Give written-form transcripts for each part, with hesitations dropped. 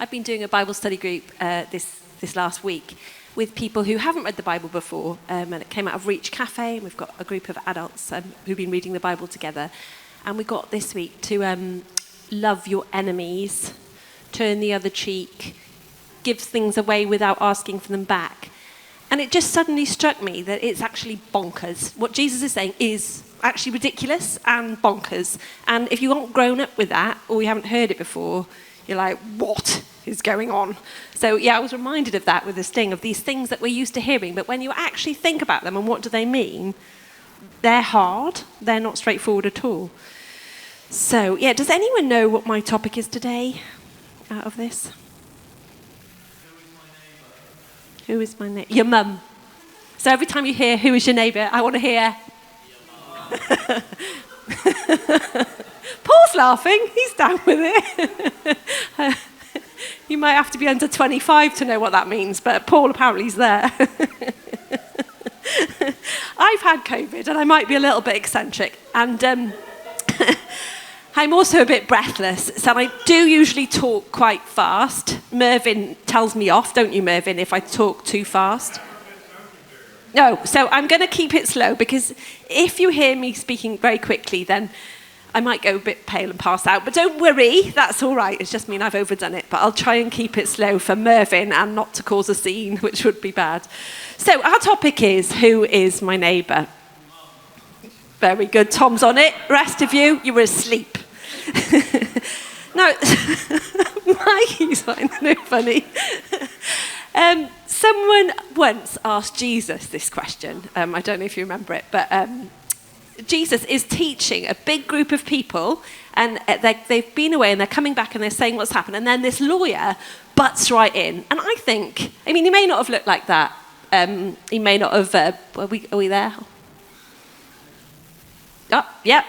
I've been doing a Bible study group this last week with people who haven't read the Bible before, and it came out of Reach Cafe, and we've got a group of adults who've been reading the Bible together. And we got this week to love your enemies, turn the other cheek, give things away without asking for them back. And it just suddenly struck me that it's actually bonkers. What Jesus is saying is actually ridiculous and bonkers. And if you aren't grown up with that, or you haven't heard it before, you're like, what is going on? So yeah, I was reminded of that with this thing of these things that we're used to hearing, but when you actually think about them and what do they mean, they're hard, they're not straightforward at all. So yeah, does anyone know what my topic is today out of this? Who is my neighbour? Your mum. So every time you hear who is your neighbour, I want to hear Paul's laughing, he's down with it. You might have to be under 25 to know what that means, but Paul apparently is there. I've had COVID and I might be a little bit eccentric, and I'm also a bit breathless, so I do usually talk quite fast. Mervyn tells me off, don't you, Mervyn, if I talk too fast? No, so I'm going to keep it slow, because if you hear me speaking very quickly, then I might go a bit pale and pass out. But don't worry, that's all right. It's just mean I've overdone it. But I'll try and keep it slow for Mervyn and not to cause a scene, which would be bad. So our topic is, who is my neighbour? Very good, Tom's on it. Rest of you, you were asleep. Now, Mikey's finding it funny. Someone once asked Jesus this question. I don't know if you remember it, but Jesus is teaching a big group of people, and they've been away and they're coming back and they're saying what's happened, and then this lawyer butts right in. And I think, he may not have looked like that. He may not have, are we there? Oh, yeah.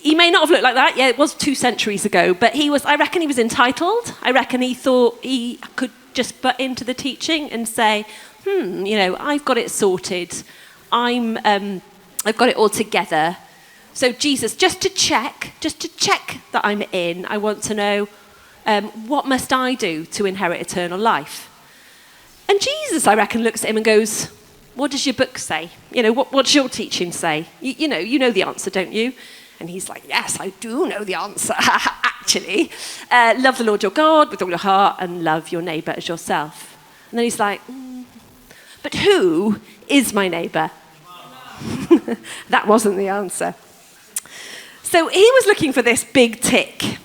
He may not have looked like that. Yeah, it was 2 centuries ago, but I reckon he was entitled. I reckon he thought he could just butt into the teaching and say, I've got it sorted. I've got it all together. So Jesus, just to check that I'm in, I want to know, what must I do to inherit eternal life? And Jesus, I reckon, looks at him and goes, what does your book say? What's your teaching say? You know the answer, don't you? And he's like, yes, I do know the answer, actually. Love the Lord your God with all your heart and love your neighbour as yourself. And then he's like, but who is my neighbour? That wasn't the answer. So he was looking for this big tick.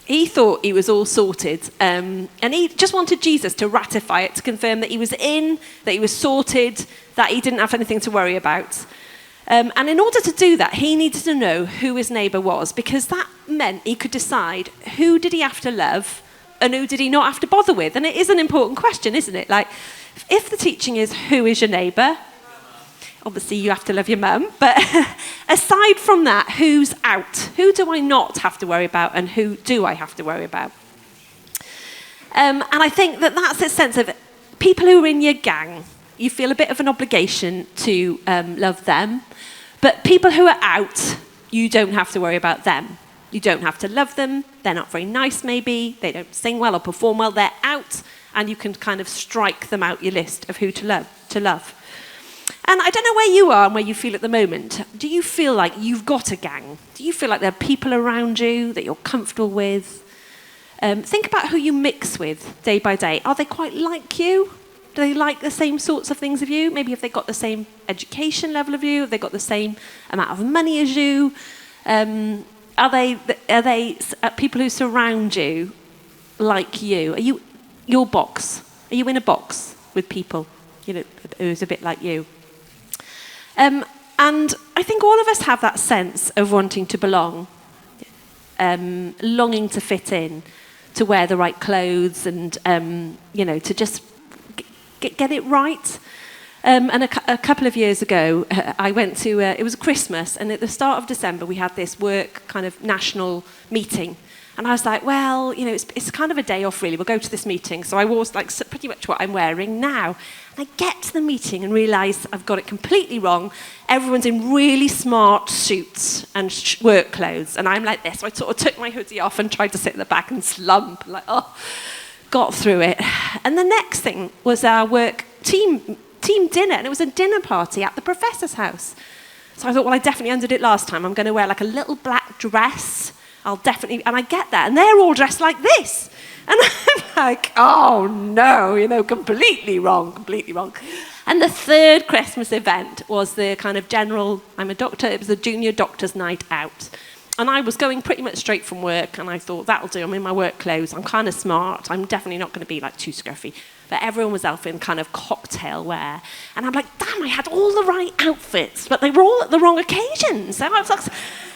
He thought he was all sorted, and he just wanted Jesus to ratify it, to confirm that he was in, that he was sorted, that he didn't have anything to worry about. And in order to do that, he needed to know who his neighbour was, because that meant he could decide who did he have to love and who did he not have to bother with. And it is an important question, isn't it? Like, if the teaching is who is your neighbour, obviously you have to love your mum, but aside from that, who's out? Who do I not have to worry about, and who do I have to worry about? And I think that's a sense of people who are in your gang. You feel a bit of an obligation to love them. But people who are out, you don't have to worry about them. You don't have to love them. They're not very nice, maybe. They don't sing well or perform well. They're out, and you can kind of strike them out your list of who to love. And I don't know where you are and where you feel at the moment. Do you feel like you've got a gang? Do you feel like there are people around you that you're comfortable with? Think about who you mix with day by day. Are they quite like you? Do they like the same sorts of things of you? Maybe have they got the same education level of you? Have they got the same amount of money as you? Are they people who surround you like you? Are you your box? Are you in a box with people, who's a bit like you? And I think all of us have that sense of wanting to belong, longing to fit in, to wear the right clothes, and to just get it right. And a couple of years ago, I went to, it was Christmas, and at the start of December, we had this work kind of national meeting. And I was like, well, it's kind of a day off, really. We'll go to this meeting. So I wore pretty much what I'm wearing now. I get to the meeting and realise I've got it completely wrong. Everyone's in really smart suits and work clothes, and I'm like this. So I sort of took my hoodie off and tried to sit at the back and slump, like, oh, got through it. And the next thing was our work team dinner, and it was a dinner party at the professor's house. So I thought, well, I definitely undid it last time. I'm going to wear like a little black dress. And I get there, and they're all dressed like this. And I'm like, oh no, completely wrong. And the third Christmas event was the kind of general, I'm a doctor, it was the junior doctor's night out. And I was going pretty much straight from work, and I thought, that'll do, I'm in my work clothes, I'm kind of smart, I'm definitely not going to be like too scruffy. But everyone was out in kind of cocktail wear. And I'm like, damn, I had all the right outfits, but they were all at the wrong occasions. So I was like,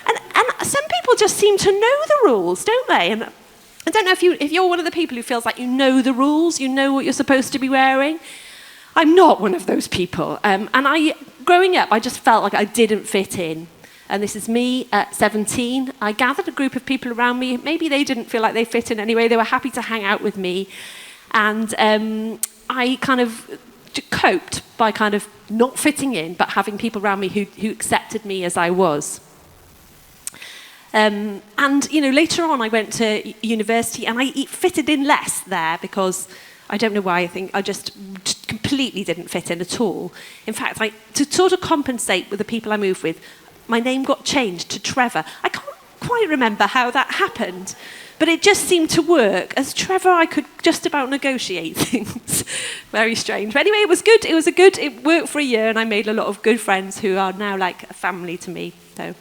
and some people just seem to know the rules, don't they? And I don't know if you're one of the people who feels like you know the rules, you know what you're supposed to be wearing. I'm not one of those people. Growing up, I just felt like I didn't fit in. And this is me at 17. I gathered a group of people around me. Maybe they didn't feel like they fit in anyway. They were happy to hang out with me. And I kind of coped by kind of not fitting in, but having people around me who accepted me as I was. And later on I went to university, and I fitted in less there because I don't know why. I think I just completely didn't fit in at all. In fact, to sort of compensate with the people I moved with, my name got changed to Trevor. I can't quite remember how that happened, but it just seemed to work. As Trevor, I could just about negotiate things. Very strange. But anyway, it was good. It worked for a year, and I made a lot of good friends who are now like a family to me. So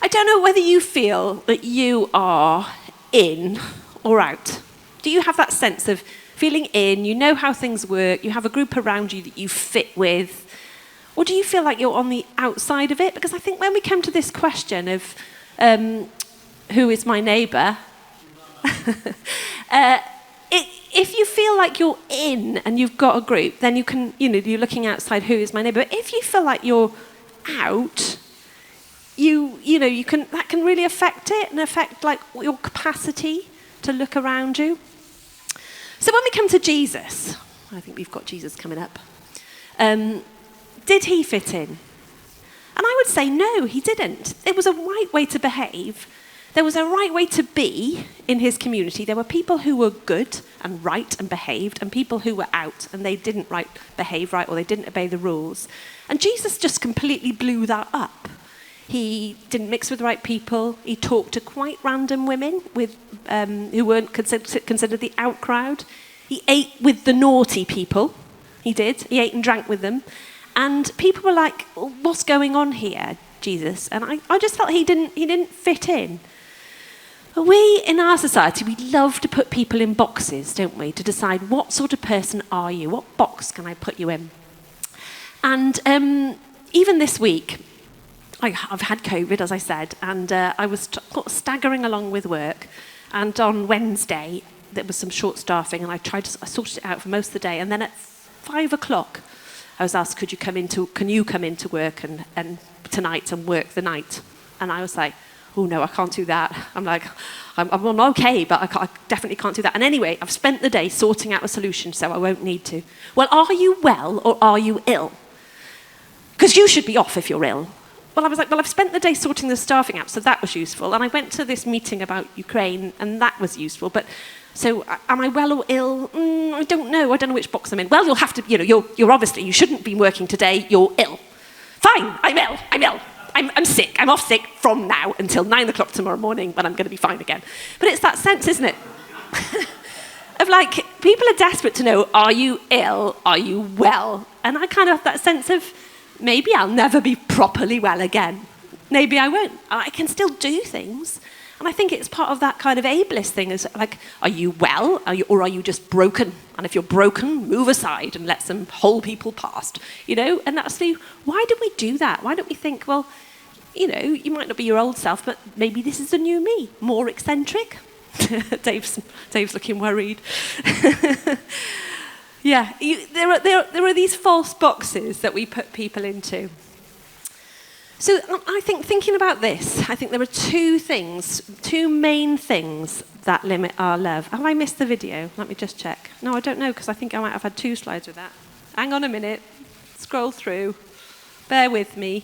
I don't know whether you feel that you are in or out. Do you have that sense of feeling in, you know how things work, you have a group around you that you fit with, or do you feel like you're on the outside of it? Because I think when we come to this question of who is my neighbour, if you feel like you're in and you've got a group, then you can, you're looking outside, who is my neighbour. But if you feel like you're out, that can really affect it and affect like your capacity to look around you. So when we come to Jesus, I think we've got Jesus coming up. Did he fit in? And I would say no, he didn't. It was a right way to behave. There was a right way to be in his community. There were people who were good and right and behaved, and people who were out and they didn't behave right, or they didn't obey the rules. And Jesus just completely blew that up. He didn't mix with the right people. He talked to quite random women who weren't considered the out crowd. He ate with the naughty people. He did. He ate and drank with them. And people were like, what's going on here, Jesus? And I just felt he didn't fit in. But we, in our society, we love to put people in boxes, don't we? To decide what sort of person are you? What box can I put you in? And even this week, I've had COVID, as I said, and I was staggering along with work. And on Wednesday, there was some short staffing, and I sorted it out for most of the day. And then at 5 o'clock, I was asked, can you come into work and tonight and work the night? And I was like, oh no, I can't do that. I'm like, I'm okay, but I definitely can't do that. And anyway, I've spent the day sorting out a solution, so I won't need to. Well, are you well or are you ill? Because you should be off if you're ill. Well, I was like, well, I've spent the day sorting the staffing out, so that was useful. And I went to this meeting about Ukraine, and that was useful. But so, am I well or ill? I don't know. I don't know which box I'm in. Well, you'll have to, you're obviously, you shouldn't be working today. You're ill. Fine, I'm ill. I'm sick. I'm off sick from now until 9 o'clock tomorrow morning, but I'm going to be fine again. But it's that sense, isn't it? Of like, people are desperate to know, are you ill? Are you well? And I kind of have that sense of, maybe I'll never be properly well again. Maybe I won't. I can still do things. And I think it's part of that kind of ableist thing, is like, are you well? Or are you just broken? And if you're broken, move aside and let some whole people past. And that's why do we do that? Why don't we think, well, you might not be your old self, but maybe this is the new me, more eccentric. Dave's looking worried. Yeah, there are these false boxes that we put people into. So I think, thinking about this, I think there are two main things that limit our love. Have I missed the video? Let me just check. No, I don't know, because I think I might have had 2 slides with that. Hang on a minute. Scroll through. Bear with me.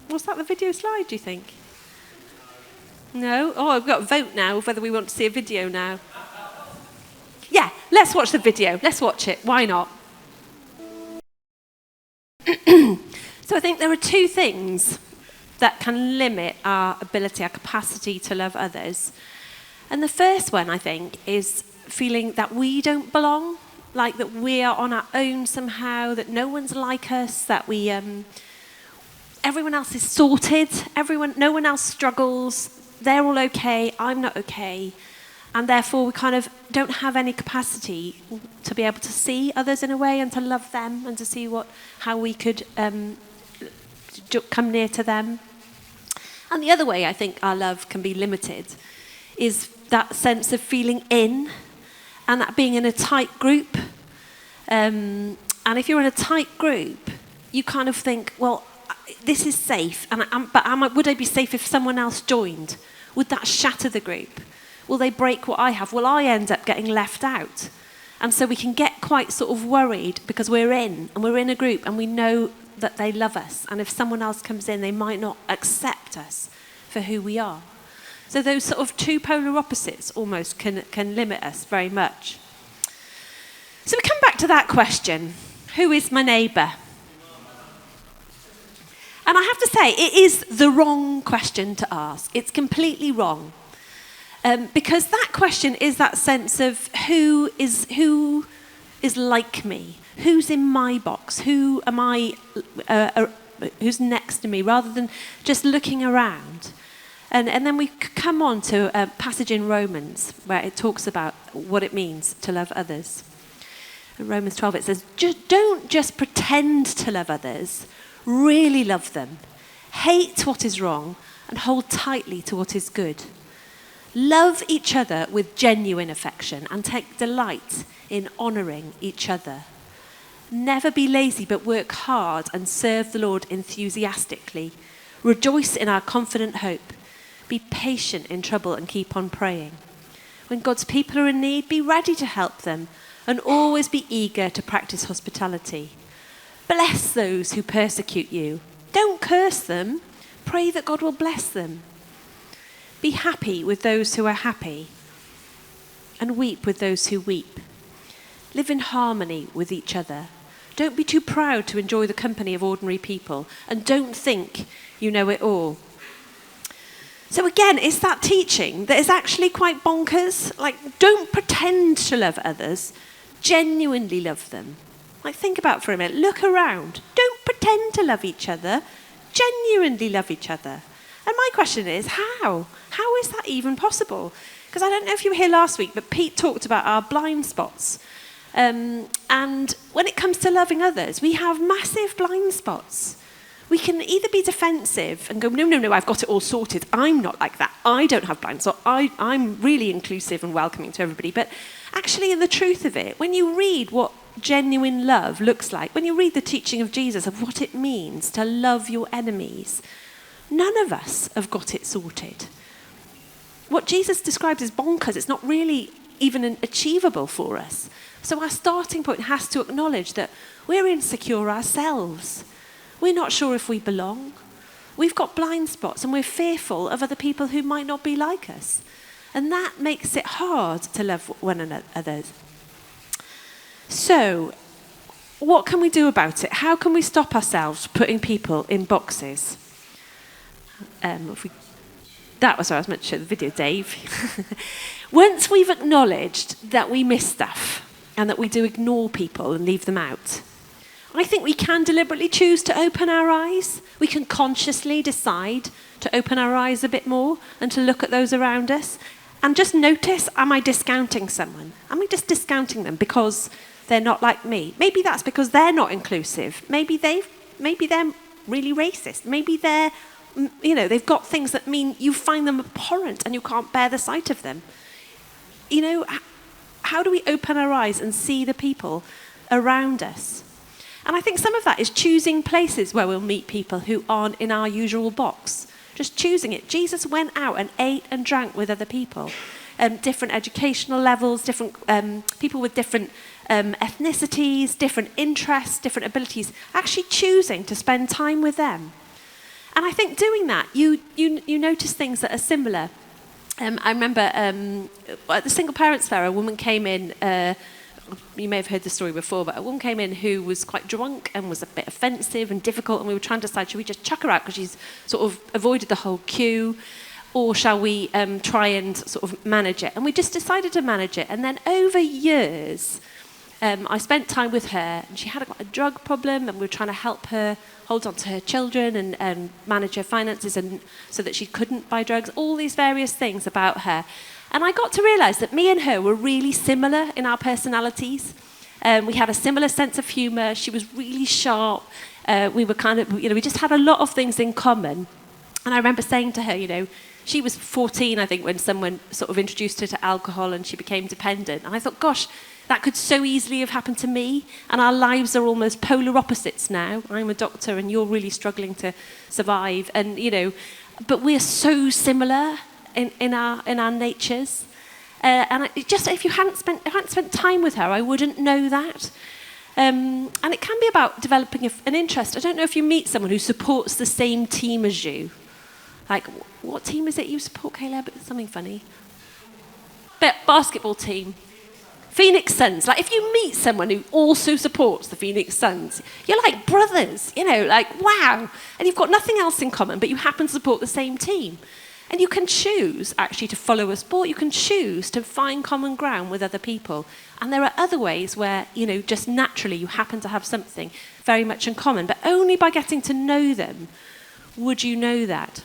Was that the video slide, do you think? No? Oh, I've got to vote now whether we want to see a video now. Yeah, let's watch the video. Let's watch it. Why not? So I think there are two things that can limit our ability, our capacity to love others. And the first one, I think, is feeling that we don't belong, like that we are on our own somehow, that no one's like us, that we, everyone else is sorted, no one else struggles, they're all okay, I'm not okay. And therefore we kind of don't have any capacity to be able to see others in a way and to love them and to see how we could come near to them. And the other way I think our love can be limited is that sense of feeling in and that being in a tight group. And if you're in a tight group, you kind of think, well, this is safe, but would I be safe if someone else joined? Would that shatter the group? Will they break what I have? Will I end up getting left out? And so we can get quite sort of worried because we're in a group and we know that they love us. And if someone else comes in, they might not accept us for who we are. So those sort of two polar opposites almost can limit us very much. So we come back to that question, who is my neighbour? And I have to say, it is the wrong question to ask. It's completely wrong. Because that question is that sense of who is like me, who's in my box, who am I, who's next to me, rather than just looking around. And then we come on to a passage in Romans where it talks about what it means to love others. In Romans 12 it says, don't just pretend to love others, really love them. Hate what is wrong and hold tightly to what is good. Love each other with genuine affection and take delight in honouring each other. Never be lazy but work hard and serve the Lord enthusiastically. Rejoice in our confident hope. Be patient in trouble and keep on praying. When God's people are in need, be ready to help them and always be eager to practice hospitality. Bless those who persecute you. Don't curse them. Pray that God will bless them. Be happy with those who are happy and weep with those who weep. Live in harmony with each other. Don't be too proud to enjoy the company of ordinary people and don't think you know it all. So again, it's that teaching that is actually quite bonkers. Like, don't pretend to love others, genuinely love them. Like, think about it for a minute. Look around. Don't pretend to love each other, genuinely love each other. And my question is, how? How is that even possible? Because I don't know if you were here last week, but Pete talked about our blind spots. And when it comes to loving others, we have massive blind spots. We can either be defensive and go, no, I've got it all sorted. I'm not like that. I don't have blind spots. I'm really inclusive and welcoming to everybody. But actually, in the truth of it, when you read what genuine love looks like, when you read the teaching of Jesus of what it means to love your enemies, none of us have got it sorted. What Jesus describes as bonkers, it's not really even achievable for us. So our starting point has to acknowledge that we're insecure ourselves. We're not sure if we belong. We've got blind spots and we're fearful of other people who might not be like us. And that makes it hard to love one another. So, what can we do about it? How can we stop ourselves putting people in boxes? That was what I was meant to show the video, Dave. Once we've acknowledged that we miss stuff and that we do ignore people and leave them out, I think we can deliberately choose to open our eyes. We can consciously decide to open our eyes a bit more and to look at those around us and just notice, am I discounting someone? Am I just discounting them because they're not like me? Maybe that's because they're not inclusive. Maybe they're really racist. Maybe they've got things that mean you find them abhorrent and you can't bear the sight of them. How do we open our eyes and see the people around us? And I think some of that is choosing places where we'll meet people who aren't in our usual box. Just choosing it. Jesus went out and ate and drank with other people. different educational levels, different people with different ethnicities, different interests, different abilities, actually choosing to spend time with them. And I think doing that, you notice things that are similar. I remember at the Single Parents Fair, a woman came in, you may have heard the story before, but a woman came in who was quite drunk and was a bit offensive and difficult, and we were trying to decide, should we just chuck her out because she's sort of avoided the whole queue, or shall we try and sort of manage it? And we just decided to manage it. And then over years, I spent time with her, and she had a drug problem, and we were trying to help her hold on to her children and manage her finances, and so that she couldn't buy drugs, all these various things about her. And I got to realise that me and her were really similar in our personalities. We had a similar sense of humour. She was really sharp. We were kind of, we just had a lot of things in common. And I remember saying to her, she was 14, I think, when someone sort of introduced her to alcohol and she became dependent. And I thought, gosh, that could so easily have happened to me. And our lives are almost polar opposites now. I'm a doctor and you're really struggling to survive. And, but we're so similar in our natures. And if you hadn't spent time with her, I wouldn't know that. And it can be about developing an interest. I don't know if you meet someone who supports the same team as you. Like, what team is it you support, Caleb? It's something funny. Basketball team. Phoenix Suns. Like, if you meet someone who also supports the Phoenix Suns, you're like brothers, wow. And you've got nothing else in common, but you happen to support the same team. And you can choose, actually, to follow a sport. You can choose to find common ground with other people. And there are other ways where, just naturally you happen to have something very much in common. But only by getting to know them would you know that.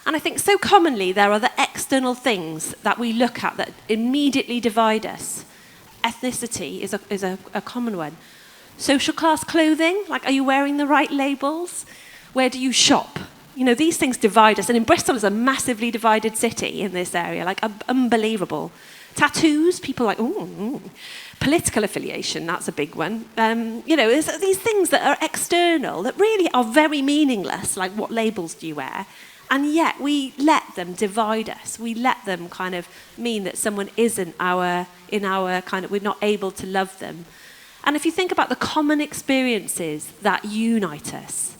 And I think so commonly there are the external things that we look at that immediately divide us. Ethnicity is a common one. Social class clothing, like, are you wearing the right labels? Where do you shop? These things divide us. And in Bristol is a massively divided city in this area, like unbelievable. Tattoos, people like, ooh. Political affiliation, that's a big one. There's these things that are external that really are very meaningless, like what labels do you wear? And yet we let them divide us. We let them kind of mean that someone isn't we're not able to love them. And if you think about the common experiences that unite us,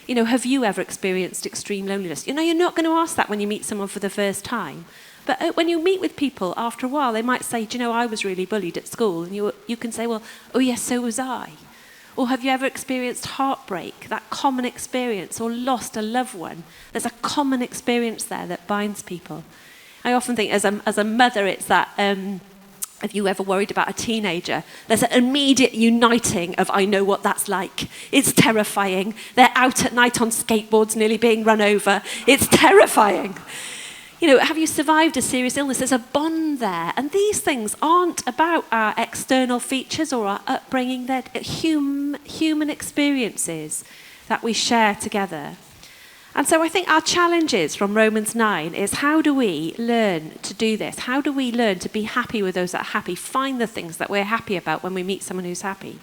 have you ever experienced extreme loneliness? You're not going to ask that when you meet someone for the first time. But when you meet with people, after a while, they might say, I was really bullied at school. And you can say, well, oh yes, so was I. Or have you ever experienced heartbreak, that common experience, or lost a loved one? There's a common experience there that binds people. I often think as a mother, it's that, if you ever worried about a teenager, there's an immediate uniting of, I know what that's like. It's terrifying. They're out at night on skateboards nearly being run over. It's terrifying. Have you survived a serious illness? There's a bond there. And these things aren't about our external features or our upbringing. They're human experiences that we share together. And so I think our challenges from Romans 9 is, how do we learn to do this? How do we learn to be happy with those that are happy? Find the things that we're happy about when we meet someone who's happy.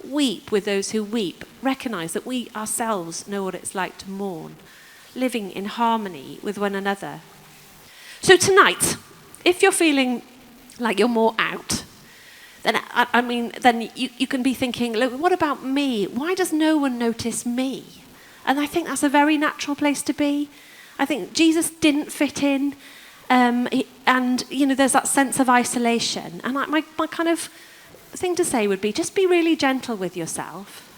Weep with those who weep. Recognise that we ourselves know what it's like to mourn. Living in harmony with one another. So tonight, if you're feeling like you're more out, then then you can be thinking, look, what about me? Why does no one notice me? And I think that's a very natural place to be. I think Jesus didn't fit in, there's that sense of isolation. And my kind of thing to say would be, just be really gentle with yourself,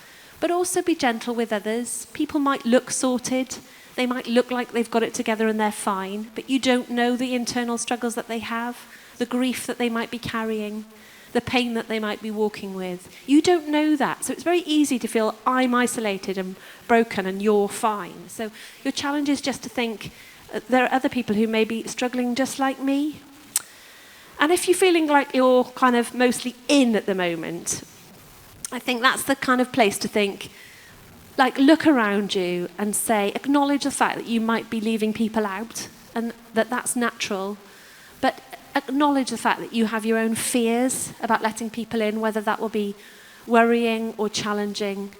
but also be gentle with others. People might look sorted. They might look like they've got it together and they're fine, but you don't know the internal struggles that they have, the grief that they might be carrying, the pain that they might be walking with. You don't know that. So it's very easy to feel, I'm isolated and broken and you're fine. So your challenge is just to think, there are other people who may be struggling just like me. And if you're feeling like you're kind of mostly in at the moment, I think that's the kind of place to think, like, look around you and say, acknowledge the fact that you might be leaving people out and that that's natural, but acknowledge the fact that you have your own fears about letting people in, whether that will be worrying or challenging.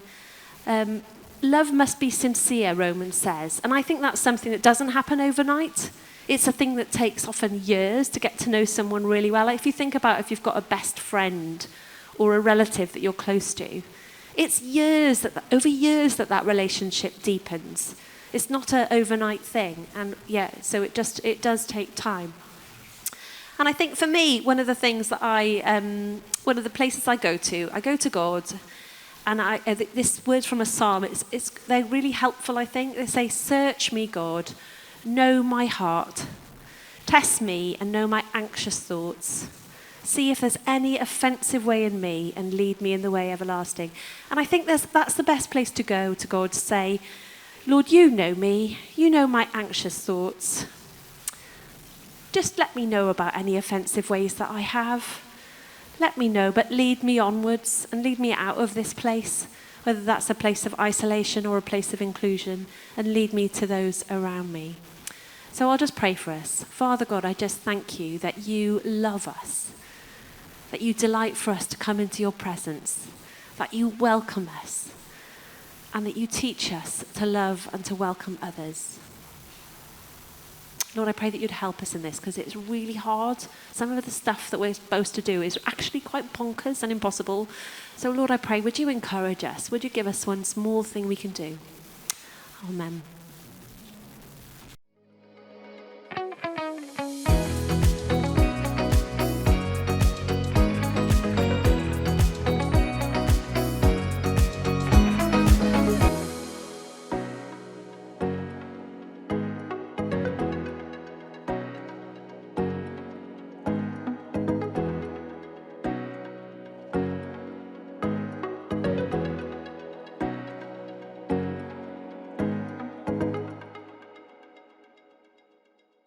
Love must be sincere, Romans says, and I think that's something that doesn't happen overnight. It's a thing that takes often years to get to know someone really well. Like if you think about if you've got a best friend or a relative that you're close to, it's over years that relationship deepens. It's not an overnight thing. And so it does take time. And I think for me, one of the things that one of the places I go to God, and this word from a psalm, they're really helpful, I think. They say, search me, God, know my heart, test me and know my anxious thoughts. See if there's any offensive way in me and lead me in the way everlasting. And I think that's the best place to go to God, to say, Lord, you know me, you know my anxious thoughts. Just let me know about any offensive ways that I have. Let me know, but lead me onwards and lead me out of this place, whether that's a place of isolation or a place of inclusion, and lead me to those around me. So I'll just pray for us. Father God, I just thank you that you love us, that you delight for us to come into your presence, that you welcome us, and that you teach us to love and to welcome others. Lord, I pray that you'd help us in this, because it's really hard. Some of the stuff that we're supposed to do is actually quite bonkers and impossible. So Lord, I pray, would you encourage us? Would you give us one small thing we can do? Amen.